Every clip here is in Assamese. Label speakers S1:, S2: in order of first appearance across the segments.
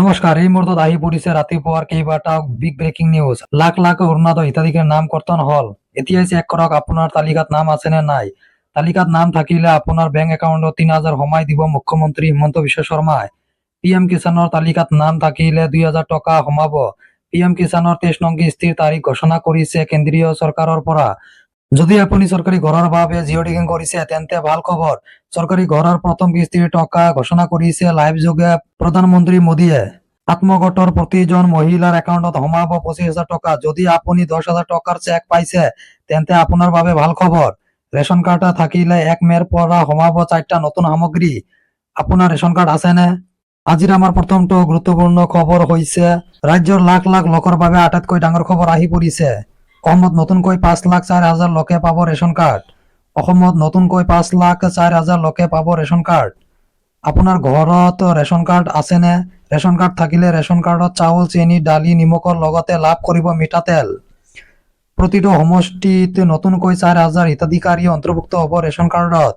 S1: নমস্কাৰ। এই মুহূৰ্তত আহি পৰিছে ৰাতিপুৱাৰ কেইবাটা big breaking news. Lakh lakh Orunodoi হিতাধিকাৰীৰ নাম কৰ্তন হল। এতিয়াই চেক কৰক আপোনাৰ তালিকাত নাম আছে নে নাই। তালিকাত নাম থাকিলে আপোনাৰ বেংক একাউণ্টত ৩,০০০ সোমাই দিব মুখ্যমন্ত্ৰী হিমন্ত বিশ্ব শৰ্মাই। পিএম কিষাণৰ তালিকাত নাম থাকিলে ২,০০০ টকা সোমাব। পিএম কিষাণৰ ২৩ নং কিস্তিৰ তাৰিখ ঘোষণা কৰিছে কেন্দ্ৰীয় চৰকাৰৰ পৰা। যদি আপুনি চৰকাৰী ঘৰৰ বাবে জিঅ' টেগিং কৰিছে তেন্তে ভাল খবৰ। চৰকাৰী ঘৰৰ প্ৰথম কিস্তিৰ টকা ঘোষণা কৰিছে লাইভ যোগে প্ৰধানমন্ত্ৰী মোদীয়ে। আত্মগোটৰ প্ৰতিজন মহিলাৰ একাউণ্টত সোমাব ২৫,০০০ টকা। যদি আপুনি ১০,০০০ টকাৰ চেক পাইছে তেন্তে আপোনাৰ বাবে ভাল খবৰ। ৰেচন কাৰ্ড থাকিলে ১ মে'ৰ পৰা সোমাব ৪টা নতুন সামগ্ৰী। আপোনাৰ ৰেচন কাৰ্ড আছেনে? আজিৰ আমাৰ প্ৰথমটো গুৰুত্বপূৰ্ণ খবৰ হৈছে ৰাজ্যৰ লাখ লাখ লোকৰ বাবে আটাইতকৈ ডাঙৰ খবৰ আহি পৰিছে। অসমত নতুনকৈ ৫,০৪,০০০ লোকে পাব ৰেচন কাৰ্ড। অসমত নতুনকৈ ৫,০৪,০০০ লোকে পাব ৰেচন কাৰ্ড। আপোনাৰ ঘৰত ৰেচন কাৰ্ড আছেনে? ৰেচন কাৰ্ড থাকিলে ৰেচন কাৰ্ডত চাউল, চেনি, দালি, নিমখৰ লগতে লাভ কৰিব মিঠাতেল। প্ৰতিটো সমষ্টিত নতুনকৈ ৪,০০০ হিতাধিকাৰী অন্তৰ্ভুক্ত হ'ব ৰেচন কাৰ্ডত।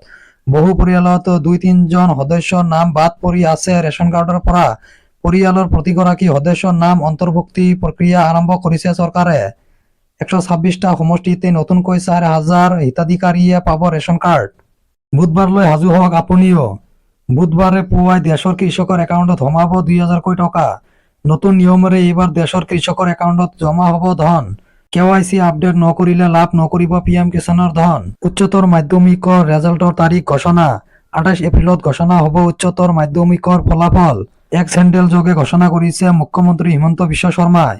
S1: বহু পৰিয়ালত ২-৩জন সদস্যৰ নাম বাদ পৰি আছে ৰেচন কাৰ্ডৰ পৰা। পৰিয়ালৰ প্ৰতিগৰাকী সদস্যৰ নাম অন্তৰ্ভুক্তি প্ৰক্ৰিয়া আৰম্ভ কৰিছে চৰকাৰে। ১২৬টা সমষ্টিতে নতুনকৈ ৪,০০০ হিতাধিকাৰীয়ে পাব ৰেচন কাৰ্ড। বুধবাৰলৈ সাজু হওক আপুনিও। বুধবাৰে পুৱাই দেশৰ কৃষকৰ একাউণ্টত সোমাব ২,০০০ টকা। নতুন নিয়মেৰে এইবাৰ দেশৰ কৃষকৰ একাউণ্টত জমা হ'ব ধন। KYC আপডেট নকৰিলে লাভ নকৰিব পিএম কিষাণৰ ধন। উচ্চতৰ মাধ্যমিকৰ ৰেজাল্টৰ তাৰিখ ঘোষণা। ২৮ এপ্ৰিলত ঘোষণা হ'ব উচ্চতৰ মাধ্যমিকৰ ফলাফল। এক্স হেণ্ডেল যোগে ঘোষণা কৰিছে মুখ্যমন্ত্ৰী হিমন্ত বিশ্ব শৰ্মাই।